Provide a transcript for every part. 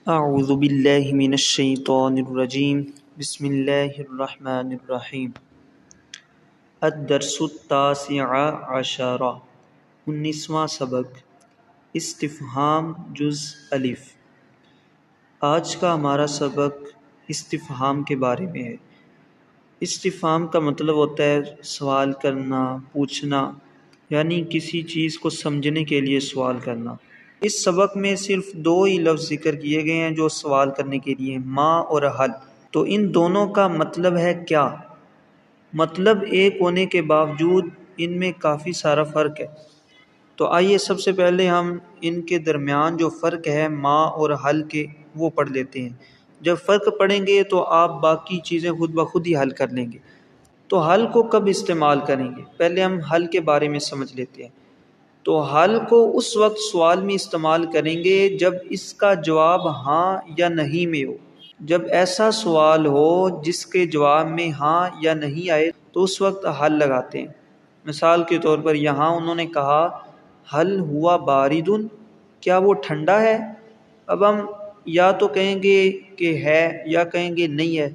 اعوذ باللہ من الشیطان الرجیم بسم اللہ الرحمن الرحیم الدرس التاسع عشر 19واں سبق استفہام جز الف۔ آج کا ہمارا سبق استفہام کے بارے میں ہے۔ استفہام کا مطلب ہوتا ہے سوال کرنا، پوچھنا، یعنی کسی چیز کو سمجھنے کے لیے سوال کرنا۔ اس سبق میں صرف دو ہی لفظ ذکر کیے گئے ہیں جو سوال کرنے کے لیے، ما اور حل۔ تو ان دونوں کا مطلب ہے کیا؟ مطلب ایک ہونے کے باوجود ان میں کافی سارا فرق ہے۔ تو آئیے سب سے پہلے ہم ان کے درمیان جو فرق ہے ما اور حل کے وہ پڑھ لیتے ہیں۔ جب فرق پڑھیں گے تو آپ باقی چیزیں خود بخود ہی حل کر لیں گے۔ تو حل کو کب استعمال کریں گے؟ پہلے ہم حل کے بارے میں سمجھ لیتے ہیں۔ تو حل کو اس وقت سوال میں استعمال کریں گے جب اس کا جواب ہاں یا نہیں میں ہو۔ جب ایسا سوال ہو جس کے جواب میں ہاں یا نہیں آئے تو اس وقت حل لگاتے ہیں۔ مثال کے طور پر یہاں انہوں نے کہا حل ہوا باردن، کیا وہ ٹھنڈا ہے؟ اب ہم یا تو کہیں گے کہ ہے یا کہیں گے نہیں ہے،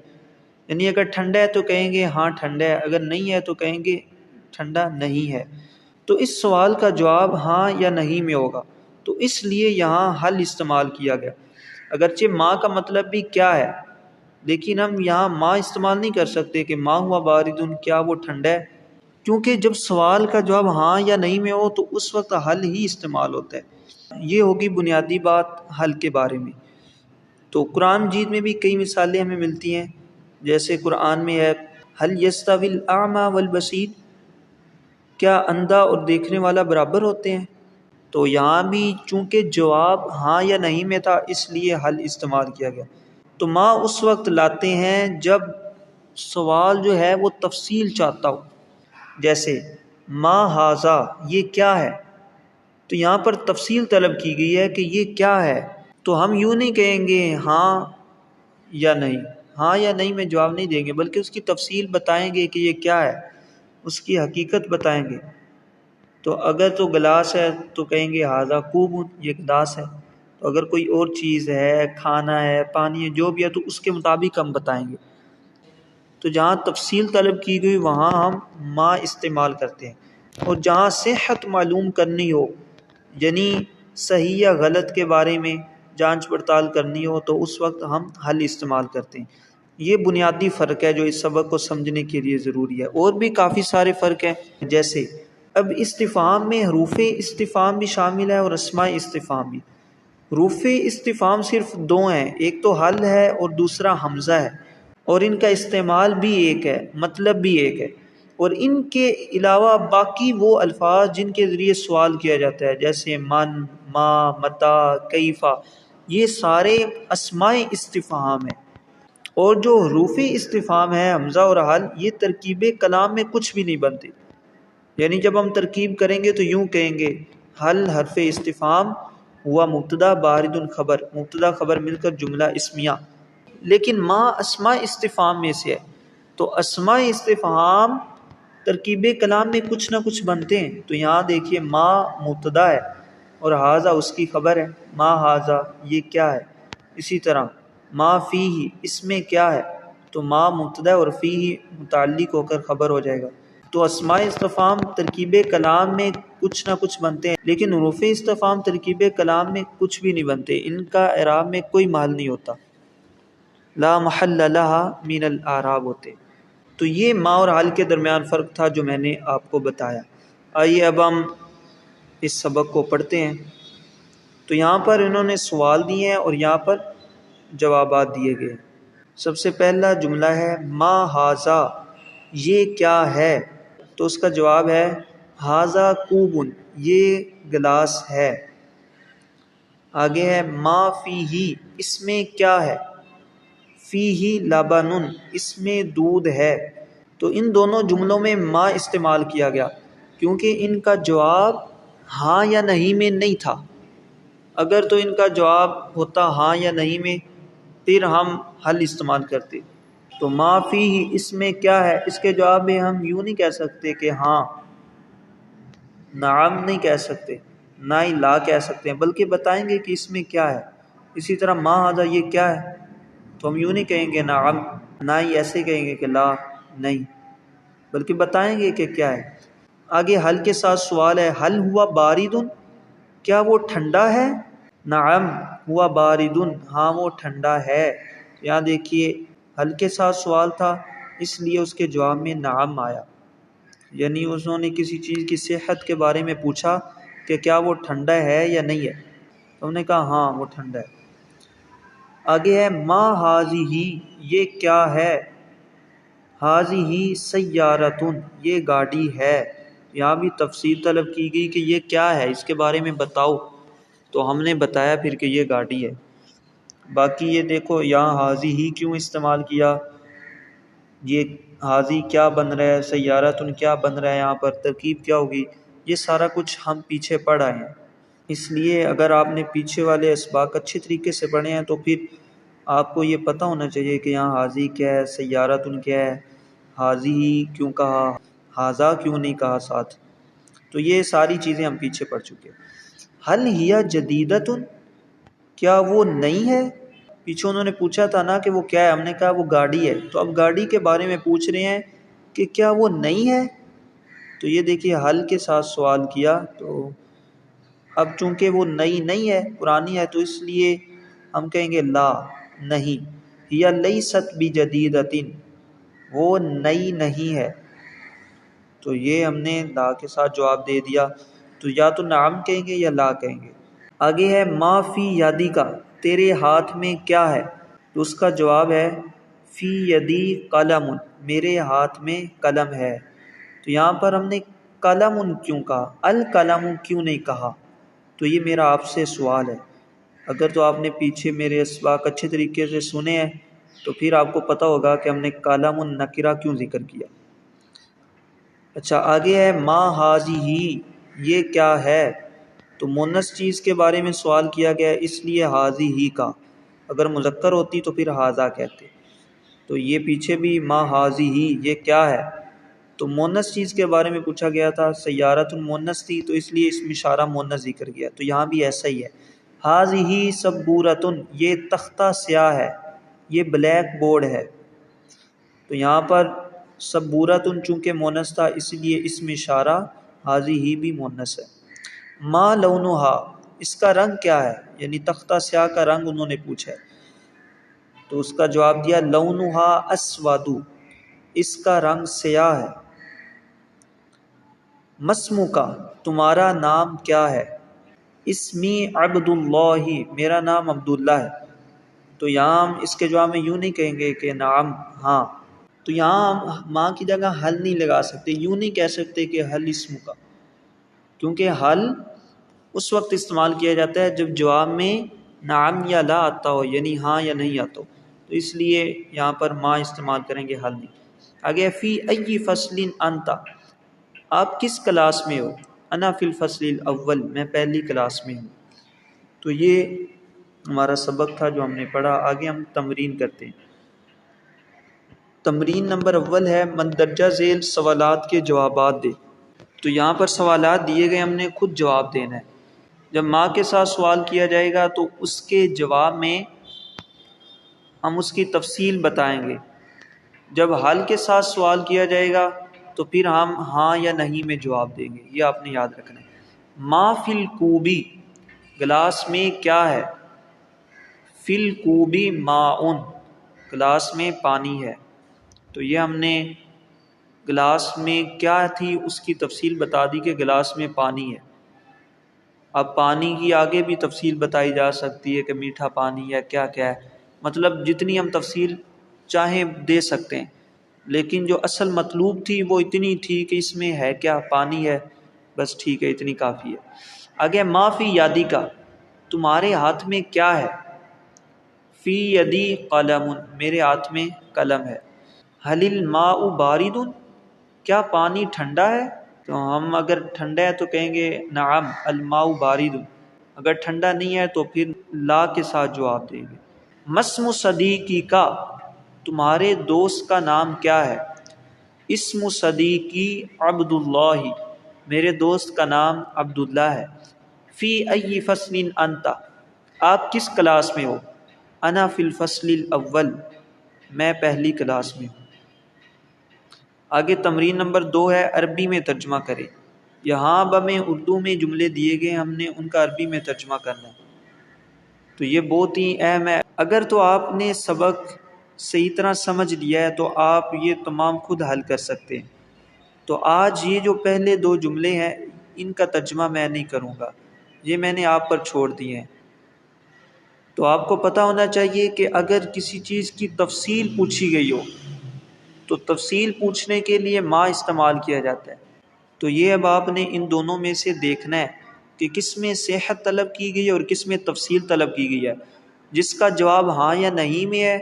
یعنی اگر ٹھنڈا ہے تو کہیں گے ہاں ٹھنڈا ہے، اگر نہیں ہے تو کہیں گے ٹھنڈا نہیں ہے۔ تو اس سوال کا جواب ہاں یا نہیں میں ہوگا، تو اس لیے یہاں حل استعمال کیا گیا۔ اگرچہ ماں کا مطلب بھی کیا ہے، لیکن ہم یہاں ماں استعمال نہیں کر سکتے کہ ماں ہوا باردن، کیا وہ ٹھنڈا ہے، کیونکہ جب سوال کا جواب ہاں یا نہیں میں ہو تو اس وقت حل ہی استعمال ہوتا ہے۔ یہ ہوگی بنیادی بات حل کے بارے میں۔ تو قرآن مجید میں بھی کئی مثالیں ہمیں ملتی ہیں، جیسے قرآن میں ہے حل یستوی الاعمی والبصیر، کیا اندھا اور دیکھنے والا برابر ہوتے ہیں؟ تو یہاں بھی چونکہ جواب ہاں یا نہیں میں تھا اس لیے حل استعمال کیا گیا۔ تو ماں اس وقت لاتے ہیں جب سوال جو ہے وہ تفصیل چاہتا ہو، جیسے ما ھذا، یہ کیا ہے؟ تو یہاں پر تفصیل طلب کی گئی ہے کہ یہ کیا ہے۔ تو ہم یوں نہیں کہیں گے ہاں یا نہیں، ہاں یا نہیں میں جواب نہیں دیں گے، بلکہ اس کی تفصیل بتائیں گے کہ یہ کیا ہے، اس کی حقیقت بتائیں گے۔ تو اگر تو گلاس ہے تو کہیں گے ھذا کوب، یہ گلاس ہے۔ تو اگر کوئی اور چیز ہے، کھانا ہے، پانی ہے، جو بھی ہے، تو اس کے مطابق ہم بتائیں گے۔ تو جہاں تفصیل طلب کی گئی وہاں ہم ما استعمال کرتے ہیں، اور جہاں صحت معلوم کرنی ہو، یعنی صحیح یا غلط کے بارے میں جانچ پڑتال کرنی ہو، تو اس وقت ہم حل استعمال کرتے ہیں۔ یہ بنیادی فرق ہے جو اس سبق کو سمجھنے کے لیے ضروری ہے۔ اور بھی کافی سارے فرق ہیں، جیسے اب استفہام میں حروف استفہام بھی شامل ہے اور اسماء استفہام بھی۔ حروف استفہام صرف دو ہیں، ایک تو حل ہے اور دوسرا حمزہ ہے، اور ان کا استعمال بھی ایک ہے، مطلب بھی ایک ہے۔ اور ان کے علاوہ باقی وہ الفاظ جن کے ذریعے سوال کیا جاتا ہے، جیسے من، ما، متا، کیفا، یہ سارے اسماء استفہام ہیں۔ اور جو حروف استفہام ہے حمزہ اور حل، یہ ترکیب کلام میں کچھ بھی نہیں بنتے، یعنی جب ہم ترکیب کریں گے تو یوں کہیں گے حل حرف استفہام ہوا مبتدا باردن خبر، مبتدا خبر مل کر جملہ اسمیہ۔ لیکن ما اسماء استفہام میں سے ہے، تو اسماء استفہام ترکیب کلام میں کچھ نہ کچھ بنتے ہیں۔ تو یہاں دیکھیے ما مبتدا ہے اور ھذا اس کی خبر ہے، ما ھذا یہ کیا ہے۔ اسی طرح ما فیہ اس میں کیا ہے، تو ما مبتدا اور فیہ متعلق ہو کر خبر ہو جائے گا۔ تو اسماء استفہام ترکیب کلام میں کچھ نہ کچھ بنتے ہیں، لیکن حروف استفہام ترکیب کلام میں کچھ بھی نہیں بنتے، ان کا اعراب میں کوئی محل نہیں ہوتا، لا محل لها من الاعراب ہوتے۔ تو یہ ما اور حل کے درمیان فرق تھا جو میں نے آپ کو بتایا۔ آئیے اب ہم اس سبق کو پڑھتے ہیں۔ تو یہاں پر انہوں نے سوال دیے ہیں اور یہاں پر جوابات دیے گئے۔ سب سے پہلا جملہ ہے ما ھذا، یہ کیا ہے؟ تو اس کا جواب ہے ھذا کوب، یہ گلاس ہے۔ آگے ہے ما فیہ، اس میں کیا ہے؟ فیہ لبن، اس میں دودھ ہے۔ تو ان دونوں جملوں میں ما استعمال کیا گیا کیونکہ ان کا جواب ہاں یا نہیں میں نہیں تھا۔ اگر تو ان کا جواب ہوتا ہاں یا نہیں میں، پھر ہم حل استعمال کرتے۔ تو ما فیہ اس میں کیا ہے، اس کے جواب میں ہم یوں نہیں کہہ سکتے کہ ہاں، نعم نہیں کہہ سکتے، نہ ہی لا کہہ سکتے ہیں، بلکہ بتائیں گے کہ اس میں کیا ہے۔ اسی طرح ما ھذا یہ کیا ہے، تو ہم یوں نہیں کہیں گے نعم، نہ ہی ایسے کہیں گے کہ لا نہیں، بلکہ بتائیں گے کہ کیا ہے۔ آگے حل کے ساتھ سوال ہے، حل ہوا باردن، کیا وہ ٹھنڈا ہے؟ نعم ہوا باردن، ہاں وہ ٹھنڈا ہے۔ یہاں دیکھیے حل کے ساتھ سوال تھا، اس لیے اس کے جواب میں نعم آیا، یعنی انہوں نے کسی چیز کی صحت کے بارے میں پوچھا کہ کیا وہ ٹھنڈا ہے یا نہیں ہے، تو ہم نے کہا ہاں وہ ٹھنڈا ہے۔ آگے ہے ما ھذہ، یہ کیا ہے؟ ھذہ سیارۃ، یہ گاڑی ہے۔ یہاں بھی تفصیل طلب کی گئی کہ یہ کیا ہے، اس کے بارے میں بتاؤ، تو ہم نے بتایا پھر کہ یہ گاڑی ہے۔ باقی یہ دیکھو یہاں ھذہ کیوں استعمال کیا، یہ ھذہ کیا بن رہا ہے، سیارۃ کیا بن رہا ہے، یہاں پر ترکیب کیا ہوگی، یہ سارا کچھ ہم پیچھے پڑھ آئے ہیں۔ اس لیے اگر آپ نے پیچھے والے اسباق اچھے طریقے سے پڑھے ہیں تو پھر آپ کو یہ پتہ ہونا چاہیے کہ یہاں ھذہ کیا ہے، سیارۃ کیا ہے، ھذہ کیوں کہا، ھذا کیوں نہیں کہا ساتھ، تو یہ ساری چیزیں ہم پیچھے پڑھ چکے۔ حل ہی جدیدۃ، کیا وہ نئی ہے؟ پیچھے انہوں نے پوچھا تھا نا کہ وہ کیا ہے، ہم نے کہا وہ گاڑی ہے، تو اب گاڑی کے بارے میں پوچھ رہے ہیں کہ کیا وہ نئی ہے، تو یہ دیکھیے حل کے ساتھ سوال کیا، تو اب چونکہ وہ نئی نہیں ہے، پرانی ہے، تو اس لیے ہم کہیں گے لا نہیں، ہی لیست بجدیدۃ، وہ نئی نہیں ہے، تو یہ ہم نے لا کے ساتھ جواب دے دیا، تو یا تو نعم کہیں گے یا لا کہیں گے۔ آگے ہے ما فی یدی کا، تیرے ہاتھ میں کیا ہے، تو اس کا جواب ہے فی یدی قلم، میرے ہاتھ میں قلم ہے۔ تو یہاں پر ہم نے قلم کیوں کہا، القلم کیوں نہیں کہا، تو یہ میرا آپ سے سوال ہے۔ اگر تو آپ نے پیچھے میرے اسباق اچھے طریقے سے سنے ہیں تو پھر آپ کو پتہ ہوگا کہ ہم نے قلم نکرہ کیوں ذکر کیا۔ اچھا آگے ہے ما ھذہ، یہ کیا ہے، تو مونث چیز کے بارے میں سوال کیا گیا ہے، اس لیے ھذہ کا، اگر مذکر ہوتی تو پھر ھذا کہتے، تو یہ پیچھے بھی ما ھذہ یہ کیا ہے، تو مونث چیز کے بارے میں پوچھا گیا تھا، سیارۃ مونث تھی تو اس لیے اسم اشارہ مونث ذکر کیا، تو یہاں بھی ایسا ہی ہے۔ ھذہ سبورۃ، یہ تختہ سیاہ ہے، یہ بلیک بورڈ ہے، تو یہاں پر سبورۃ چونکہ مونث تھا اس لیے اسم اشارہ ھذہ بھی مونث ہے۔ ما لونھا، اس کا رنگ کیا ہے، یعنی تختہ سیاہ کا رنگ انہوں نے پوچھا ہے، تو اس کا جواب دیا لونھا اسود، اس کا رنگ سیاہ ہے۔ مسموکا، تمہارا نام کیا ہے، اسمی عبداللہ، میرا نام عبداللہ ہے، تو یہاں ہم اس کے جواب میں یوں نہیں کہیں گے کہ نعم ہاں، تو یہاں ہم ماں کی جگہ حل نہیں لگا سکتے، یوں نہیں کہہ سکتے کہ حل اسم کا، کیونکہ حل اس وقت استعمال کیا جاتا ہے جب جواب میں نعم یا لا آتا ہو، یعنی ہاں یا نہیں آتا ہو، تو اس لیے یہاں پر ماں استعمال کریں گے، حل نہیں۔ آگے فی ای فصل انت، آپ کس کلاس میں ہو، انا فی الفصل الاول، میں پہلی کلاس میں ہوں، تو یہ ہمارا سبق تھا جو ہم نے پڑھا۔ آگے ہم تمرین کرتے ہیں۔ تمرین نمبر اول ہے مندرجہ ذیل سوالات کے جوابات دے، تو یہاں پر سوالات دیے گئے، ہم نے خود جواب دینا ہے۔ جب ماں کے ساتھ سوال کیا جائے گا تو اس کے جواب میں ہم اس کی تفصیل بتائیں گے، جب حل کے ساتھ سوال کیا جائے گا تو پھر ہم ہاں یا نہیں میں جواب دیں گے، یہ آپ نے یاد رکھنا ہے۔ ما فی الکوبی، گلاس میں کیا ہے، فی الکوبی ماء، گلاس میں پانی ہے، تو یہ ہم نے گلاس میں کیا تھی اس کی تفصیل بتا دی کہ گلاس میں پانی ہے۔ اب پانی کی آگے بھی تفصیل بتائی جا سکتی ہے کہ میٹھا پانی ہے، کیا کیا ہے، مطلب جتنی ہم تفصیل چاہیں دے سکتے ہیں، لیکن جو اصل مطلوب تھی وہ اتنی تھی کہ اس میں ہے کیا، پانی ہے، بس ٹھیک ہے، اتنی کافی ہے۔ آگے ما فی یادی کا، تمہارے ہاتھ میں کیا ہے، فی یدی قلم، میرے ہاتھ میں قلم ہے۔ حل الماء بارد، کیا پانی ٹھنڈا ہے، تو ہم اگر ٹھنڈا ہے تو کہیں گے نعم الماء بارد، اگر ٹھنڈا نہیں ہے تو پھر لا کے ساتھ جواب دیں گے۔ مسم صدیقی کا، تمہارے دوست کا نام کیا ہے، اسم صدیقی عبداللہ، میرے دوست کا نام عبداللہ ہے۔ فی ای فصل انت، آپ کس کلاس میں ہو؟ انا فی الفصل الاول، میں پہلی کلاس میں ہوں۔ آگے تمرین نمبر 2 ہے، عربی میں ترجمہ کریں۔ یہاں اب ہمیں اردو میں جملے دیے گئے، ہم نے ان کا عربی میں ترجمہ کرنا ہے، تو یہ بہت ہی اہم ہے۔ اگر تو آپ نے سبق صحیح طرح سمجھ لیا ہے تو آپ یہ تمام خود حل کر سکتے ہیں۔ تو آج یہ جو پہلے 2 جملے ہیں ان کا ترجمہ میں نہیں کروں گا، یہ میں نے آپ پر چھوڑ دیے ہیں۔ تو آپ کو پتہ ہونا چاہیے کہ اگر کسی چیز کی تفصیل پوچھی گئی ہو تو تفصیل پوچھنے کے لیے ما استعمال کیا جاتا ہے۔ تو یہ اب آپ نے ان دونوں میں سے دیکھنا ہے کہ کس میں صحت طلب کی گئی ہے اور کس میں تفصیل طلب کی گئی ہے۔ جس کا جواب ہاں یا نہیں میں ہے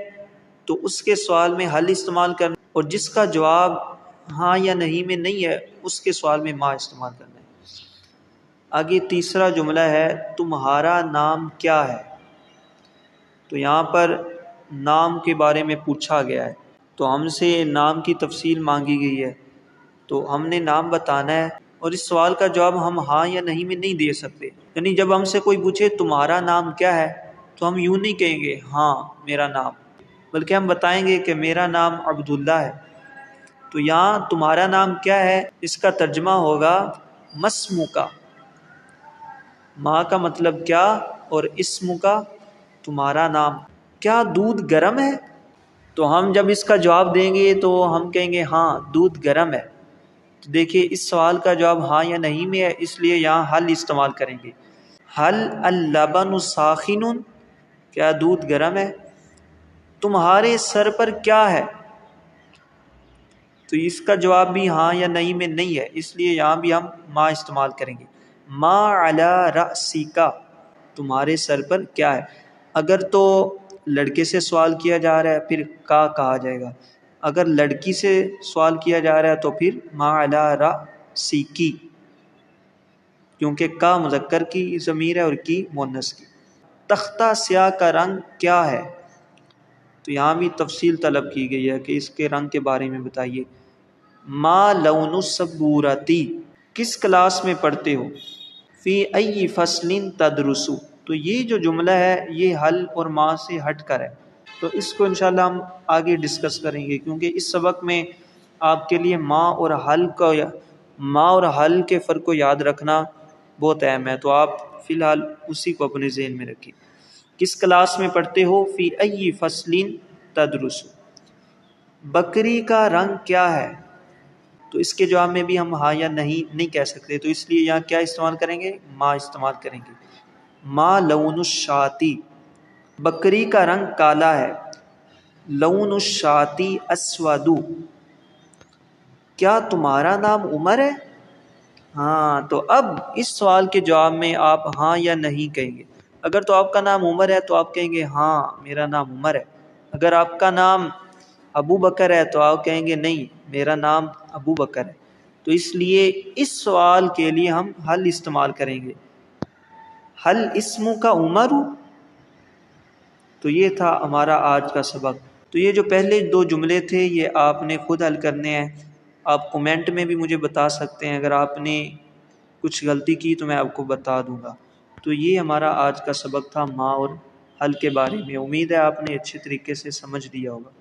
تو اس کے سوال میں حل استعمال کرنا، اور جس کا جواب ہاں یا نہیں میں نہیں ہے اس کے سوال میں ما استعمال کرنا ہے۔ آگے تیسرا جملہ ہے، تمہارا نام کیا ہے؟ تو یہاں پر نام کے بارے میں پوچھا گیا ہے، تو ہم سے نام کی تفصیل مانگی گئی ہے، تو ہم نے نام بتانا ہے، اور اس سوال کا جواب ہم ہاں یا نہیں میں نہیں دے سکتے۔ یعنی جب ہم سے کوئی پوچھے تمہارا نام کیا ہے تو ہم یوں نہیں کہیں گے ہاں میرا نام، بلکہ ہم بتائیں گے کہ میرا نام عبداللہ ہے۔ تو یہاں تمہارا نام کیا ہے اس کا ترجمہ ہوگا مسمو کا۔ ماں کا مطلب کیا اور اسم کا تمہارا نام۔ کیا دودھ گرم ہے؟ تو ہم جب اس کا جواب دیں گے تو ہم کہیں گے ہاں دودھ گرم ہے۔ تو دیکھیے اس سوال کا جواب ہاں یا نہیں میں ہے، اس لیے یہاں حل استعمال کریں گے۔ حل اللبن ساخن، کیا دودھ گرم ہے؟ تمہارے سر پر کیا ہے؟ تو اس کا جواب بھی ہاں یا نہیں میں نہیں ہے، اس لیے یہاں بھی ہم ما استعمال کریں گے۔ ما علی رأسک، تمہارے سر پر کیا ہے؟ اگر تو لڑکے سے سوال کیا جا رہا ہے پھر کا کہا جائے گا، اگر لڑکی سے سوال کیا جا رہا ہے تو پھر ما علی رأسک، کیونکہ کا مذکر کی ضمیر ہے اور کی مؤنث کی۔ تختہ سیاہ کا رنگ کیا ہے؟ تو یہاں بھی تفصیل طلب کی گئی ہے کہ اس کے رنگ کے بارے میں بتائیے۔ ما لون السبورتی، کس کلاس میں پڑھتے ہو؟ فی ای فصل تدرسو، تو یہ جو جملہ ہے یہ حل اور ما سے ہٹ کر ہے، تو اس کو انشاءاللہ ہم آگے ڈسکس کریں گے، کیونکہ اس سبق میں آپ کے لیے ما اور حل کے فرق کو یاد رکھنا بہت اہم ہے، تو آپ فی الحال اسی کو اپنے ذہن میں رکھیں۔ کس کلاس میں پڑھتے ہو؟ فی ای فصل تدرسو۔ بکری کا رنگ کیا ہے؟ تو اس کے جواب میں بھی ہم ہاں یا نہیں کہہ سکتے، تو اس لیے یہاں کیا استعمال کریں گے؟ ما استعمال کریں گے۔ ما لون الشاتی، بکری کا رنگ کالا ہے۔ لون الشاتی اسود، کیا تمہارا نام عمر ہے؟ ہاں، تو اب اس سوال کے جواب میں آپ ہاں یا نہیں کہیں گے۔ اگر تو آپ کا نام عمر ہے تو آپ کہیں گے ہاں میرا نام عمر ہے۔ اگر آپ کا نام ابو بکر ہے تو آپ کہیں گے نہیں میرا نام ابو بکر ہے۔ تو اس لیے اس سوال کے لیے ہم حل استعمال کریں گے۔ حل اسم کا عمر، تو یہ تھا ہمارا آج کا سبق۔ تو یہ جو پہلے 2 جملے تھے یہ آپ نے خود حل کرنے ہیں۔ آپ کومنٹ میں بھی مجھے بتا سکتے ہیں، اگر آپ نے کچھ غلطی کی تو میں آپ کو بتا دوں گا۔ تو یہ ہمارا آج کا سبق تھا ما اور حل کے بارے میں۔ امید ہے آپ نے اچھے طریقے سے سمجھ لیا ہوگا۔